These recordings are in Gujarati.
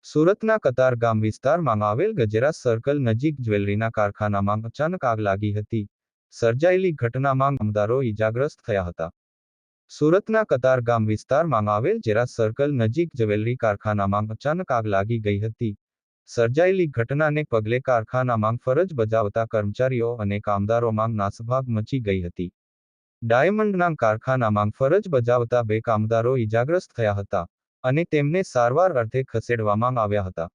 સુરતના કતારગામ વિસ્તારમાં આવેલ ગજેરા સર્કલ નજીક જ્વેલરીના કારખાનામાં અચાનક આગ લાગી હતી. સર્જાયેલી ઘટનામાં કામદારો ઈજાગ્રસ્ત થયા હતા. સુરતના કતારગામ વિસ્તારમાં આવેલ જેરા સર્કલ નજીક જ્વેલરી કારખાનામાં અચાનક આગ લાગી ગઈ હતી. સર્જાયેલી ઘટનાને પગલે કારખાનામાં ફરજ બજાવતા કર્મચારીઓ અને કામદારોમાં નાસભાગ મચી ગઈ હતી. ડાયમંડના કારખાનામાં ફરજ બજાવતા 2 કામદારો ઈજાગ્રસ્ત થયા હતા અને તેમને સારવાર અર્થે ખસેડવામાં આવ્યા હતા.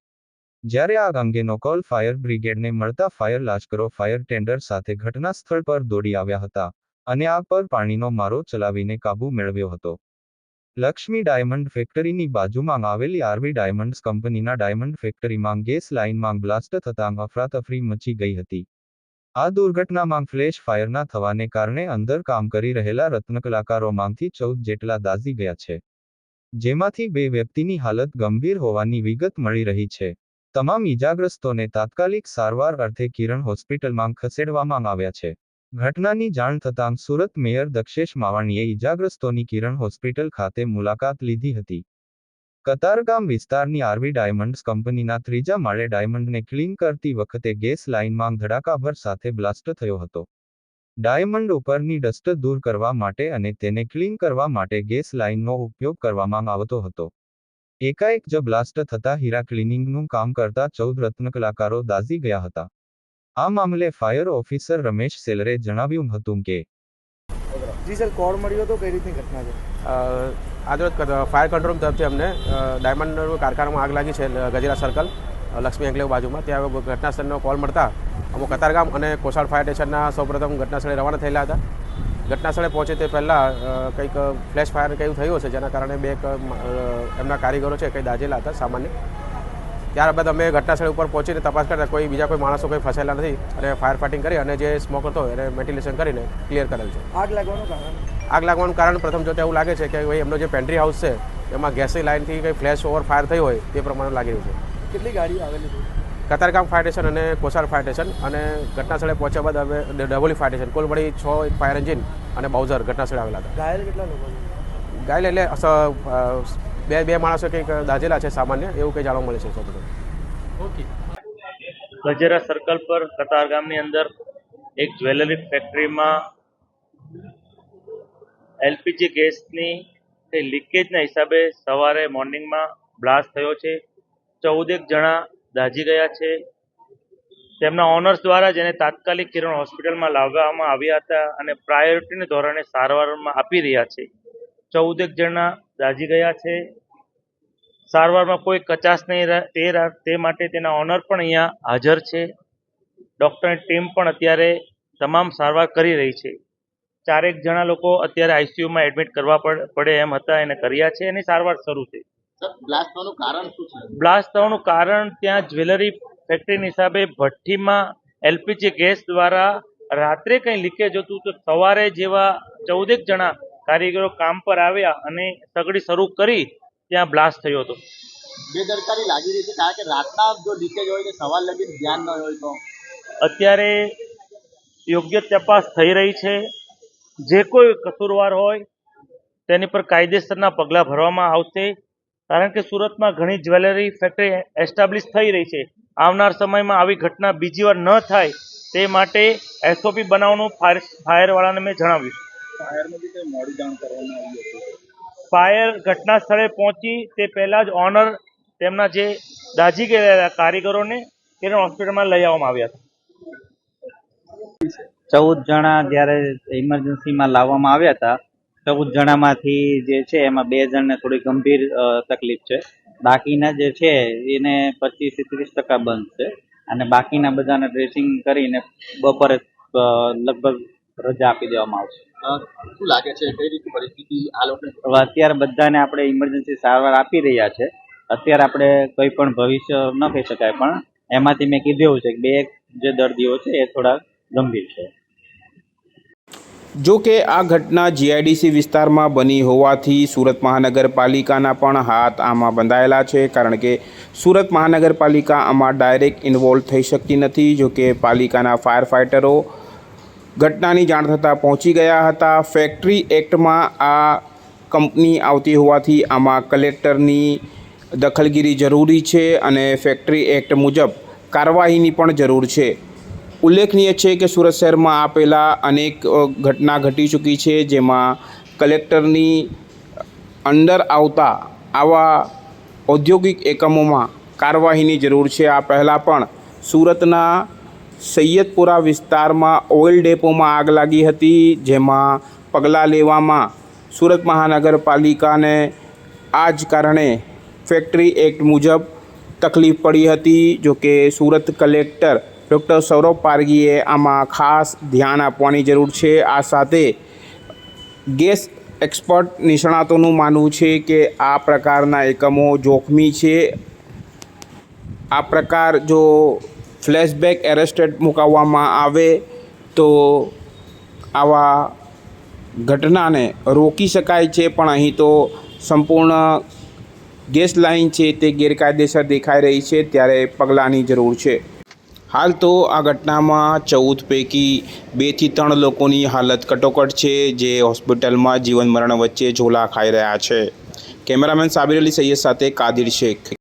જ્યારે આગ અંગેનો કોલ ફાયર બ્રિગેડને મળતા ફાયર લાશ્કરો ફાયર ટેન્ડર સાથે ઘટના સ્થળ પર દોડી આવ્યા હતા અને આગ પર પાણીનો મારો ચલાવીને કાબૂ મેળવ્યો હતો. લક્ષ્મી ડાયમંડ ફેક્ટરીની બાજુમાં આવેલી આરવી ડાયમંડ્સ કંપનીના ડાયમંડ ફેક્ટરીમાં ગેસ લાઇનમાં બ્લાસ્ટ થતાં અફરાતફરી મચી ગઈ હતી. આ દુર્ઘટનામાં ફ્લેશ ફાયરના થવાને કારણે અંદર કામ કરી રહેલા રત્નકલાકારોમાંથી 14 જેટલા દાઝી ગયા છે, જેમાંથી 2 વ્યક્તિની હાલત ગંભીર હોવાની વિગત મળી રહી છે. તમામ ઈજાગ્રસ્તોને તાત્કાલિક સારવાર અર્થે કિરણ હોસ્પિટલમાં ખસેડવામાં આવ્યા છે. ઘટનાની જાણ થતાં સુરત મેયર દક્ષેશ માવાણીએ ઈજાગ્રસ્તોની કિરણ હોસ્પિટલ ખાતે મુલાકાત લીધી હતી. કતારગામ વિસ્તારની આરવી ડાયમંડ્સ કંપનીના 3જા માળે ડાયમંડને ક્લીન કરતી વખતે ગેસ લાઇનમાં ધડાકાભર સાથે બ્લાસ્ટ થયો હતો. ડાયમંડ ઉપરની ડસ્ટ દૂર કરવા માટે અને તેને ક્લીન કરવા માટે ગેસ લાઇનનો ઉપયોગ કરવામાં આવતો હતો. એકાએક જ બ્લાસ્ટ થતા હીરા ક્લિનિંગનું કામ કરતા 14 રત્નકલાકારો દાઝી ગયા હતા. આ મામલે ફાયર ઓફિસર રમેશ સેલરે જણાવ્યું હતું કે જી સર, કોલ મળ્યો તો કઈ રીતની ઘટના છે? આજે ફાયર કંટ્રોલ તરફથી અમને ડાયમંડ કારખાનામાં આગ લાગી છે ગજેરા સર્કલ લક્ષ્મી એન્કલેવ બાજુમાં. ત્યાં ઘટના સ્થળનો કોલ મળતા અમુક કતારગામ અને કોસાડ ફાયર સ્ટેશનના સૌપ્રથમ ઘટના સ્થળે રવાના થયેલા હતા. ઘટના સ્થળે પહોંચે તે પહેલાં કંઈક ફ્લેશ ફાયર કંઈ થયું છે, જેના કારણે 2 એમના કારીગરો છે કંઈ દાઝેલા હતા સામાન્ય. ત્યારબાદ અમે ઘટના સ્થળ ઉપર પહોંચીને તપાસ કરતા બીજા કોઈ માણસો કોઈ ફસાયેલા નથી અને ફાયર ફાઇટિંગ કરી અને જે સ્મોક હતો એને વેન્ટિલેશન કરીને ક્લિયર કરેલ છે. આગ લાગવાનું કારણ પ્રથમ જોતા એવું લાગે છે કે ભાઈ એમનો જે પેન્ટ્રી હાઉસ છે એમાં ગેસની લાઇનથી કંઈ ફ્લેશ ઓવર ફાયર થઈ હોય તે પ્રમાણે લાગી રહ્યું છે. કેટલી ગાડીઓ આવેલી છે? કતારગામ ફાયર સ્ટેશન અને કોસાડ ફાયર સ્ટેશન અને ઘટના સ્થળે પહોંચ્યા બાદ હવે ડબોલી ફાયર સ્ટેશન કુલ મળી 6 ફાયર એન્જિન અને બાઉઝર ઘટના સ્થળે આવેલા હતા. ઘાયલ કેટલા લોકો છે? ઘાયલ એટલે બે માણસો કંઈક દાઝેલા છે સામાન્ય, એવું કંઈ જાણવા મળે છે. ગજેરા સર્કલ પર કતારગામની અંદર એક જ્વેલરી ફેક્ટરીમાં એલપીજી ગેસની લીકેજના હિસાબે સવારે મોર્નિંગમાં બ્લાસ્ટ થયો છે. 14 જણા દાઝી ગયા છે. તેમના ઓનર્સ દ્વારા જેને તાત્કાલિક કિરણ હોસ્પિટલમાં લાવવામાં આવ્યા હતા અને પ્રાયોરિટીને ધોરણે સારવારમાં આપી રહ્યા છે. 14 જણા દાઝી ગયા છે. સારવારમાં કોઈ કચાશ નહીં તે માટે તેના ઓનર પણ અહીંયા હાજર છે. ડૉક્ટરની ટીમ પણ અત્યારે તમામ સારવાર કરી રહી છે. 4 જણા લોકો અત્યારે આઈસીયુમાં એડમિટ કરવા પડે એમ હતા, એને કર્યા છે. એની સારવાર શરૂ છે. બ્લાસ્ટ થવાનું કારણ શું છે? બ્લાસ્ટ થવાનું કારણ ત્યાં જ્વેલરી ફેક્ટરીની હિસાબે ભઠ્ઠીમાં એલપીજી ગેસ દ્વારા રાત્રે કંઈ લીકેજ હતું, તો સવારે જેવા 14 જણા કારીગરો કામ પર આવ્યા અને સગડી શરૂ કરી ત્યાં બ્લાસ્ટ થયો હતો. બેદરકારી લાગી રહી છે, કારણ કે રાતના જો લીકેજ હોય તો સવાર લગી ધ્યાન ન હોય તો. અત્યારે યોગ્ય તપાસ થઈ રહી છે. જે કોઈ કસૂરવાર હોય તેની પર કાયદેસરના પગલાં ભરવામાં આવશે. કારણ કે સુરતમાં ઘણી જ્વેલરી ફેક્ટરી એસ્ટાબ્લિશ થઈ રહી છે. આવનાર સમયમાં આવી ઘટના બીજી વાર ન થાય તે માટે એસઓપી બનાવવાનું ફાયરવાળાને મેં જણાવ્યું. ફાયરમાં બી કંઈ મોડી જાણ કરવામાં આવી હતી? ફાયર ઘટના સ્થળે પહોંચી તે પહેલાં જ ઓનર તેમના જે દાઝી ગયેલા કારીગરોને કિરણ હોસ્પિટલમાં લઈ આવવામાં આવ્યા હતા. 14 જણા જ્યારે ઇમરજન્સીમાં લાવવામાં આવ્યા હતા, 14 જણામાંથી જે છે એમાં 2 જણને થોડી ગંભીર તકલીફ છે. બાકીના જે છે એને 25 થી 30% બંધ છે અને બાકીના બધાને ડ્રેસિંગ કરીને બપોરે લગભગ રજા આપી દેવામાં આવશે. શું લાગે છે, કઈ રીતની પરિસ્થિતિ આ લોકો? અત્યારે બધાને આપણે ઇમરજન્સી સારવાર આપી રહ્યા છે. અત્યારે આપણે કોઈ પણ ભવિષ્ય ન કહી શકાય, પણ એમાંથી મેં કીધું એવું છે કે 2 જે દર્દીઓ છે એ થોડા ગંભીર છે. જો કે આ ઘટના જીઆઈડીસી વિસ્તારમાં બની હોવાથી સુરત મહાનગરપાલિકાના પણ હાથ આમાં બંધાયેલા છે, કારણ કે સુરત મહાનગરપાલિકા આમાં ડાયરેક્ટ ઇન્વોલ્વ થઈ શકતી નથી. જો કે પાલિકાના ફાયર ફાઇટરો ઘટનાની જાણ થતાં પહોંચી ગયા હતા. ફેક્ટરી એક્ટમાં આ કંપની આવતી હોવાથી આમાં કલેક્ટરની દખલગીરી જરૂરી છે અને ફેક્ટરી એક્ટ મુજબ કાર્યવાહીની પણ જરૂર છે. ઉલ્લેખનીય છે કે સુરત શહેરમાં આ પહેલાં અનેક ઘટના ઘટી ચૂકી છે, જેમાં કલેક્ટરની અંદર આવતા આવા ઔદ્યોગિક એકમોમાં કાર્યવાહીની જરૂર છે. આ પહેલાં પણ સુરતના સૈયદપુરા વિસ્તારમાં ઓઇલ ડેપોમાં આગ લાગી હતી, જેમાં પગલાં લેવામાં સુરત મહાનગરપાલિકાને આ જ કારણે ફેક્ટરી એક્ટ મુજબ તકલીફ પડી હતી. જોકે સુરત કલેક્ટર ડૉક્ટર સૌરભ પારગીએ આમાં ખાસ ધ્યાન આપવાની જરૂર છે. આ સાથે ગેસ એક્સપર્ટ નિષ્ણાતોનું માનવું છે કે આ પ્રકારના એકમો જોખમી છે. આ પ્રકાર જો ફ્લેશબેક એરેસ્ટેડ મુકાવવામાં આવે તો આવા ઘટનાને રોકી શકાય છે, પણ અહીં તો સંપૂર્ણ ગેસ લાઇન છે તે ગેરકાયદેસર દેખાઈ રહી છે, ત્યારે પગલાંની જરૂર છે. હાલ તો આ ઘટનામાં 14 પૈકી 2 થી 3 લોકોની હાલત કટોકટ છે, જે હોસ્પિટલમાં જીવન મરણ વચ્ચે ઝોલા ખાઈ રહ્યા છે. કેમેરામેન સાબિર અલી સૈયદ સાથે કાદિર શેખ.